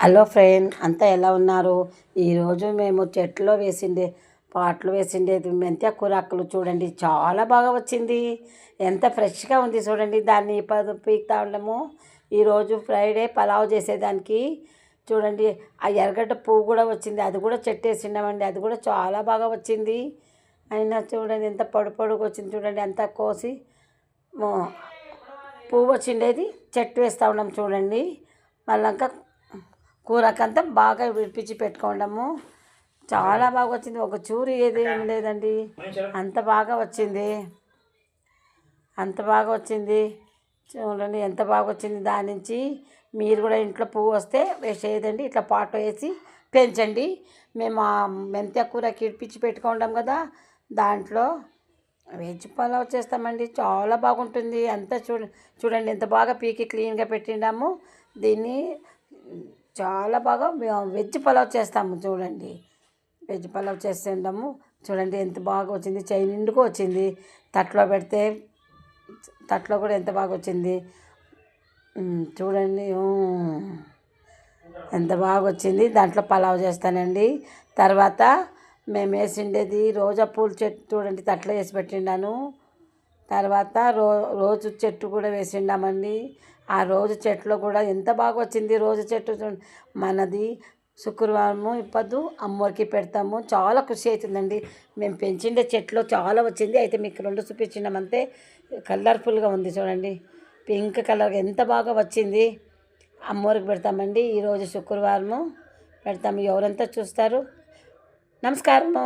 Hello friend, అంతా ఎలా ఉన్నారు? ఈరోజు మేము చెట్లో పాటలు వేసిండేది మెంతి కూరాకులు చూడండి, చాలా బాగా వచ్చింది. ఎంత ఫ్రెష్గా ఉంది చూడండి. దాన్ని పీకుతా ఉండము. ఈరోజు ఫ్రైడే పలావ్ చేసేదానికి చూడండి, ఆ ఎర్రగడ్డ పువ్వు కూడా వచ్చింది. అది కూడా చెట్టు వేసిండామండి, అది కూడా చాలా బాగా వచ్చింది. అయినా చూడండి ఎంత పొడుగు వచ్చింది చూడండి. అంతా కోసి పువ్వు వచ్చిండేది చెట్టు వేస్తూ ఉన్నాం చూడండి. మళ్ళీ కూరకంతా బాగా విడిపించి పెట్టుకోవడము. చాలా బాగా వచ్చింది. ఒక చూరు ఏది లేదండి, అంత బాగా వచ్చింది. అంత బాగా వచ్చింది చూడండి, ఎంత బాగా వచ్చింది. దాని నుంచి మీరు కూడా ఇంట్లో పువ్వు వస్తే వేసేదండి, ఇట్లా పాటు వేసి పెంచండి. మేము ఆ మెంతి కూర కిడిపించి పెట్టుకుంటాం కదా, దాంట్లో వెజ్ పలావ్ చేస్తామండి. చాలా బాగుంటుంది. అంతా చూడండి ఎంత బాగా పీకి క్లీన్గా పెట్టిండాము. దీన్ని చాలా బాగా వెజ్ పలావ్ చేస్తాము చూడండి. వెజ్ పలావ్ చేస్తుంటాము చూడండి. ఎంత బాగా వచ్చింది, చేయి నిండుకు వచ్చింది. తట్లో పెడితే తట్లో కూడా ఎంత బాగా వచ్చింది చూడండి. ఎంత బాగా వచ్చింది. దాంట్లో పలావ్ చేస్తానండి. తర్వాత మేము వేసిండేది రోజా పూల చెట్టు చూడండి, తట్లో వేసి పెట్టిండాను. తర్వాత రోజు చెట్టు కూడా వేసిండామండి. ఆ రోజు చెట్టులో కూడా ఎంత బాగా వచ్చింది. రోజు చెట్టు మనది శుక్రవారము ఇప్పదు అమ్మవారికి పెడతాము. చాలా ఖుషి అవుతుందండి. మేము పెంచిండే చెట్లు చాలా వచ్చింది. అయితే మీకు 2 చూపించినామంతే. కలర్ఫుల్గా ఉంది చూడండి, పింక్ కలర్ ఎంత బాగా వచ్చింది. అమ్మవారికి పెడతామండి. ఈరోజు శుక్రవారము పెడతాము. ఎవరంతా చూస్తారు. నమస్కారము.